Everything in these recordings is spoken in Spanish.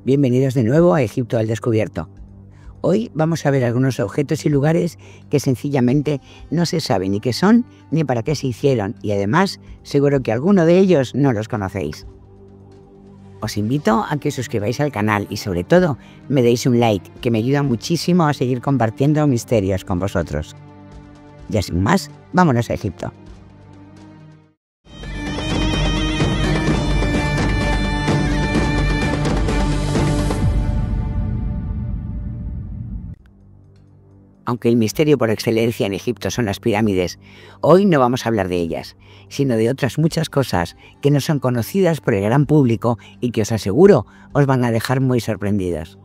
Bienvenidos de nuevo a Egipto al Descubierto. Hoy vamos a ver algunos objetos y lugares que sencillamente no se sabe ni qué son ni para qué se hicieron, y además seguro que alguno de ellos no los conocéis. Os invito a que suscribáis al canal y sobre todo me deis un like, que me ayuda muchísimo a seguir compartiendo misterios con vosotros. Ya sin más, vámonos a Egipto. Aunque el misterio por excelencia en Egipto son las pirámides, hoy no vamos a hablar de ellas, sino de otras muchas cosas que no son conocidas por el gran público y que os aseguro os van a dejar muy sorprendidos.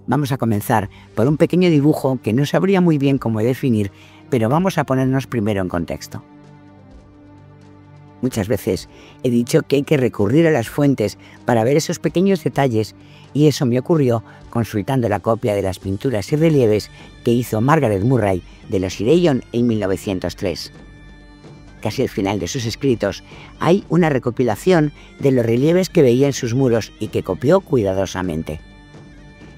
Vamos a comenzar por un pequeño dibujo que no sabría muy bien cómo definir, pero vamos a ponernos primero en contexto. Muchas veces he dicho que hay que recurrir a las fuentes para ver esos pequeños detalles, y eso me ocurrió consultando la copia de las pinturas y relieves que hizo Margaret Murray de los Sireyón en 1903. Casi al final de sus escritos hay una recopilación de los relieves que veía en sus muros y que copió cuidadosamente.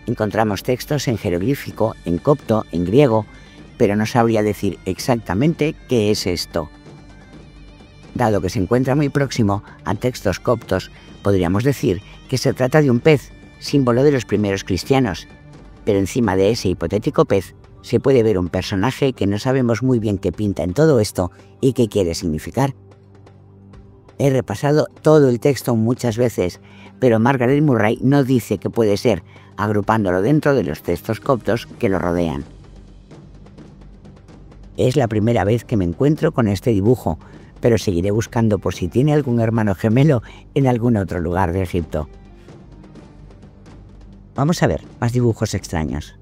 Encontramos textos en jeroglífico, en copto, en griego, pero no sabría decir exactamente qué es esto. Dado que se encuentra muy próximo a textos coptos, podríamos decir que se trata de un pez, símbolo de los primeros cristianos, pero encima de ese hipotético pez se puede ver un personaje que no sabemos muy bien qué pinta en todo esto y qué quiere significar. He repasado todo el texto muchas veces, pero Margaret Murray no dice qué puede ser, agrupándolo dentro de los textos coptos que lo rodean. Es la primera vez que me encuentro con este dibujo, pero seguiré buscando por si tiene algún hermano gemelo en algún otro lugar de Egipto. Vamos a ver más dibujos extraños.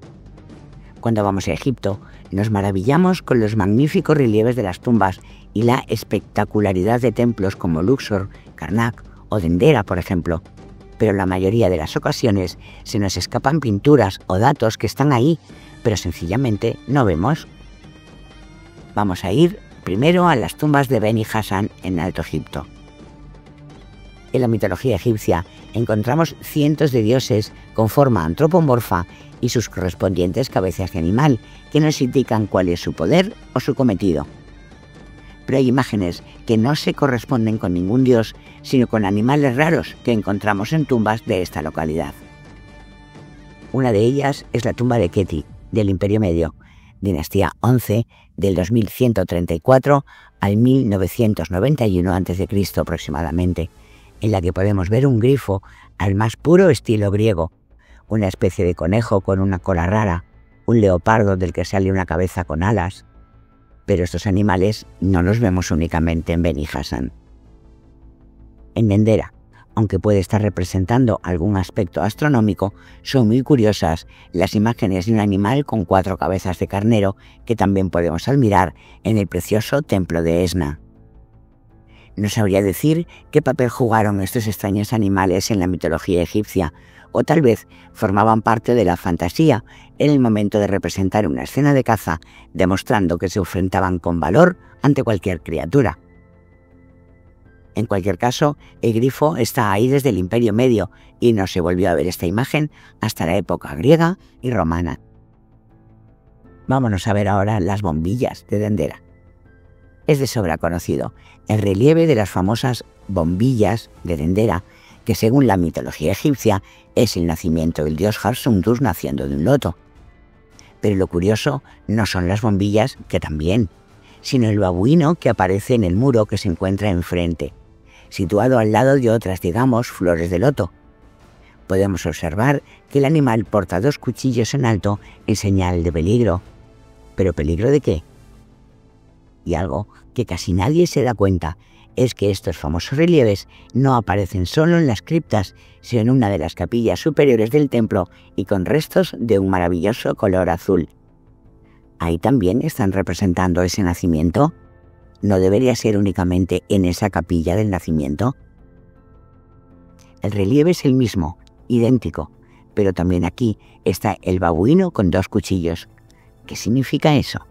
Cuando vamos a Egipto, nos maravillamos con los magníficos relieves de las tumbas y la espectacularidad de templos como Luxor, Karnak o Dendera, por ejemplo. Pero la mayoría de las ocasiones se nos escapan pinturas o datos que están ahí, pero sencillamente no vemos. Vamos a ir primero a las tumbas de Beni Hasan en Alto Egipto. En la mitología egipcia encontramos cientos de dioses con forma antropomorfa y sus correspondientes cabezas de animal, que nos indican cuál es su poder o su cometido. Pero hay imágenes que no se corresponden con ningún dios, sino con animales raros que encontramos en tumbas de esta localidad. Una de ellas es la tumba de Keti, del Imperio Medio, dinastía 11, del 2134 al 1991 a.C. aproximadamente, en la que podemos ver un grifo al más puro estilo griego, una especie de conejo con una cola rara, un leopardo del que sale una cabeza con alas. Pero estos animales no los vemos únicamente en Beni Hasan. En Dendera, aunque puede estar representando algún aspecto astronómico, son muy curiosas las imágenes de un animal con 4 cabezas de carnero que también podemos admirar en el precioso templo de Esna. No sabría decir qué papel jugaron estos extraños animales en la mitología egipcia, o tal vez formaban parte de la fantasía en el momento de representar una escena de caza, demostrando que se enfrentaban con valor ante cualquier criatura. En cualquier caso, el grifo está ahí desde el Imperio Medio y no se volvió a ver esta imagen hasta la época griega y romana. Vámonos a ver ahora las bombillas de Dendera. Es de sobra conocido el relieve de las famosas bombillas de Dendera, que según la mitología egipcia es el nacimiento del dios Harsundus naciendo de un loto. Pero lo curioso no son las bombillas, que también, sino el babuino que aparece en el muro que se encuentra enfrente, situado al lado de otras, digamos, flores de loto. Podemos observar que el animal porta 2 cuchillos en alto en señal de peligro. ¿Pero peligro de qué? Y algo que casi nadie se da cuenta es que estos famosos relieves no aparecen solo en las criptas, sino en una de las capillas superiores del templo y con restos de un maravilloso color azul. ¿Ahí también están representando ese nacimiento? ¿No debería ser únicamente en esa capilla del nacimiento? El relieve es el mismo, idéntico, pero también aquí está el babuino con 2 cuchillos. ¿Qué significa eso?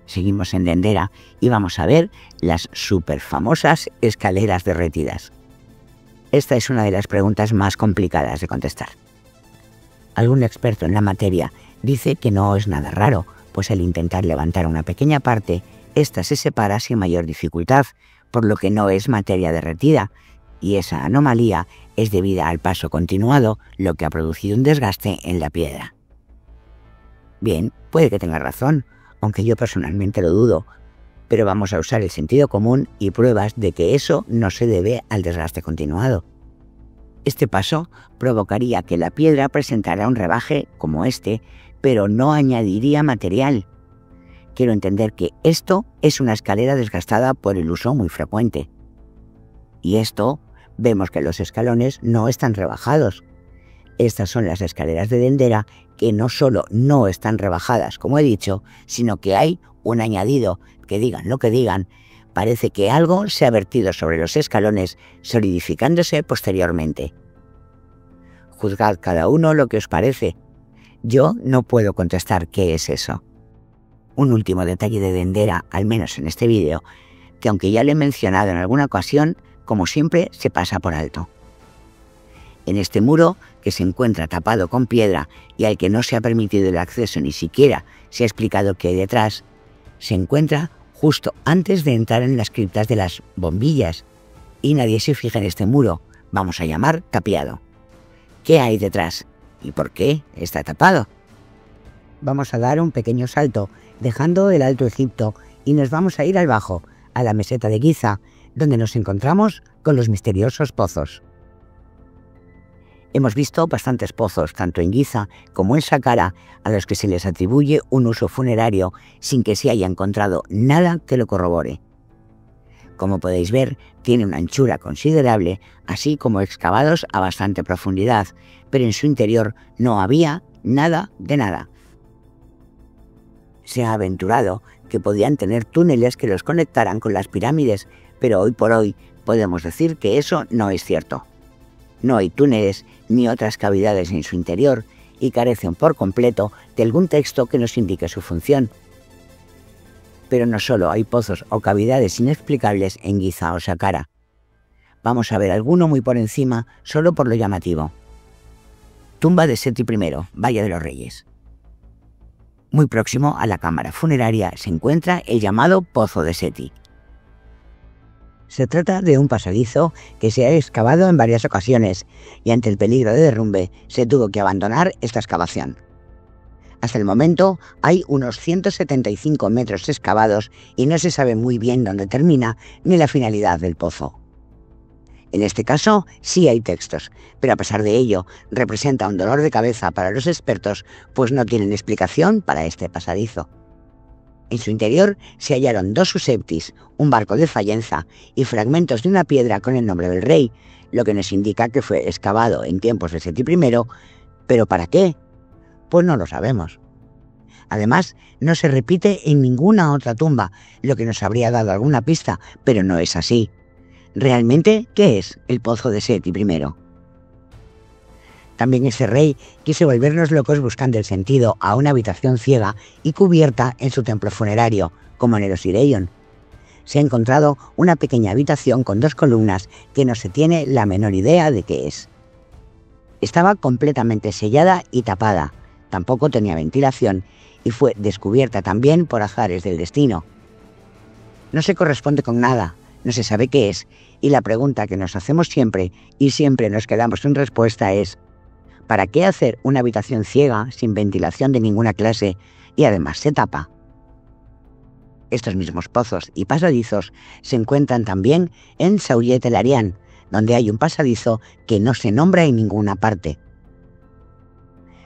Seguimos en Dendera y vamos a ver las súper famosas escaleras derretidas. Esta es una de las preguntas más complicadas de contestar. Algún experto en la materia dice que no es nada raro, pues al intentar levantar una pequeña parte, ésta se separa sin mayor dificultad, por lo que no es materia derretida, y esa anomalía es debida al paso continuado, lo que ha producido un desgaste en la piedra. Bien, puede que tenga razón, aunque yo personalmente lo dudo, pero vamos a usar el sentido común y pruebas de que eso no se debe al desgaste continuado. Este paso provocaría que la piedra presentara un rebaje como este, pero no añadiría material. Quiero entender que esto es una escalera desgastada por el uso muy frecuente. Y esto, vemos que los escalones no están rebajados. Estas son las escaleras de Dendera que no solo no están rebajadas, como he dicho, sino que hay un añadido, que digan lo que digan, parece que algo se ha vertido sobre los escalones, solidificándose posteriormente. Juzgad cada uno lo que os parece. Yo no puedo contestar qué es eso. Un último detalle de Dendera, al menos en este vídeo, que aunque ya lo he mencionado en alguna ocasión, como siempre se pasa por alto. En este muro, que se encuentra tapado con piedra y al que no se ha permitido el acceso ni siquiera se ha explicado qué hay detrás, se encuentra justo antes de entrar en las criptas de las bombillas, y nadie se fija en este muro, vamos a llamar tapiado. ¿Qué hay detrás? ¿Y por qué está tapado? Vamos a dar un pequeño salto, dejando el Alto Egipto, y nos vamos a ir al bajo, a la meseta de Giza, donde nos encontramos con los misteriosos pozos. Hemos visto bastantes pozos, tanto en Giza como en Saqqara, a los que se les atribuye un uso funerario sin que se haya encontrado nada que lo corrobore. Como podéis ver, tiene una anchura considerable, así como excavados a bastante profundidad, pero en su interior no había nada de nada. Se ha aventurado que podían tener túneles que los conectaran con las pirámides, pero hoy por hoy podemos decir que eso no es cierto. No hay túneles ni otras cavidades en su interior y carecen por completo de algún texto que nos indique su función. Pero no solo hay pozos o cavidades inexplicables en Giza o Saqqara. Vamos a ver alguno muy por encima, solo por lo llamativo. Tumba de Seti I, Valle de los Reyes. Muy próximo a la cámara funeraria se encuentra el llamado Pozo de Seti. Se trata de un pasadizo que se ha excavado en varias ocasiones y ante el peligro de derrumbe se tuvo que abandonar esta excavación. Hasta el momento hay unos 175 metros excavados y no se sabe muy bien dónde termina ni la finalidad del pozo. En este caso sí hay textos, pero a pesar de ello representa un dolor de cabeza para los expertos, pues no tienen explicación para este pasadizo. En su interior se hallaron 2 susceptis, un barco de Fayenza y fragmentos de una piedra con el nombre del rey, lo que nos indica que fue excavado en tiempos de Seti I, ¿pero para qué? Pues no lo sabemos. Además, no se repite en ninguna otra tumba, lo que nos habría dado alguna pista, pero no es así. ¿Realmente qué es el Pozo de Seti I? También ese rey quiso volvernos locos buscando el sentido a una habitación ciega y cubierta en su templo funerario, como en el Osirion. Se ha encontrado una pequeña habitación con 2 columnas que no se tiene la menor idea de qué es. Estaba completamente sellada y tapada, tampoco tenía ventilación y fue descubierta también por azares del destino. No se corresponde con nada, no se sabe qué es, y la pregunta que nos hacemos siempre y siempre nos quedamos sin respuesta es: ¿para qué hacer una habitación ciega, sin ventilación de ninguna clase, y además se tapa? Estos mismos pozos y pasadizos se encuentran también en Sauyet el Arian, donde hay un pasadizo que no se nombra en ninguna parte.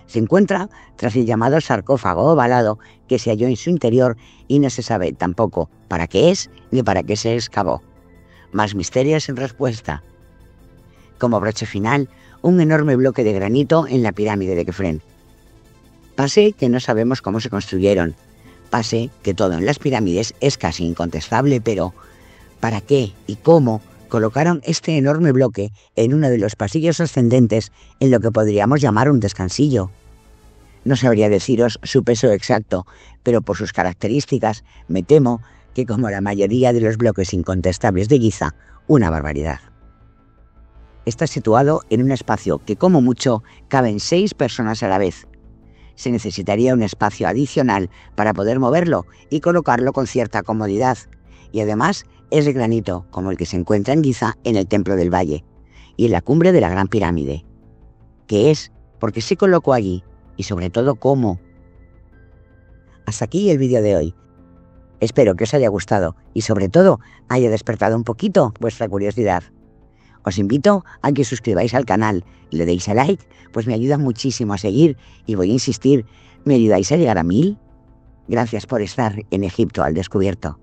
Se encuentra tras el llamado sarcófago ovalado que se halló en su interior y no se sabe tampoco para qué es ni para qué se excavó. Más misterios sin respuesta. Como broche final, un enorme bloque de granito en la pirámide de Kefren. Pase que no sabemos cómo se construyeron. Pase que todo en las pirámides es casi incontestable, pero ¿para qué y cómo colocaron este enorme bloque en uno de los pasillos ascendentes en lo que podríamos llamar un descansillo? No sabría deciros su peso exacto, pero por sus características me temo que, como la mayoría de los bloques incontestables de Giza, una barbaridad. está situado en un espacio que como mucho caben 6 personas a la vez. Se necesitaría un espacio adicional para poder moverlo y colocarlo con cierta comodidad. Y además es de granito, como el que se encuentra en Giza en el Templo del Valle y en la cumbre de la Gran Pirámide. ¿Qué es? ¿Por qué se colocó allí? Y sobre todo, ¿cómo? Hasta aquí el vídeo de hoy. Espero que os haya gustado y sobre todo haya despertado un poquito vuestra curiosidad. Os invito a que suscribáis al canal y le deis a like, pues me ayuda muchísimo a seguir y voy a insistir, ¿me ayudáis a llegar a 1000? Gracias por estar en Egipto al descubierto.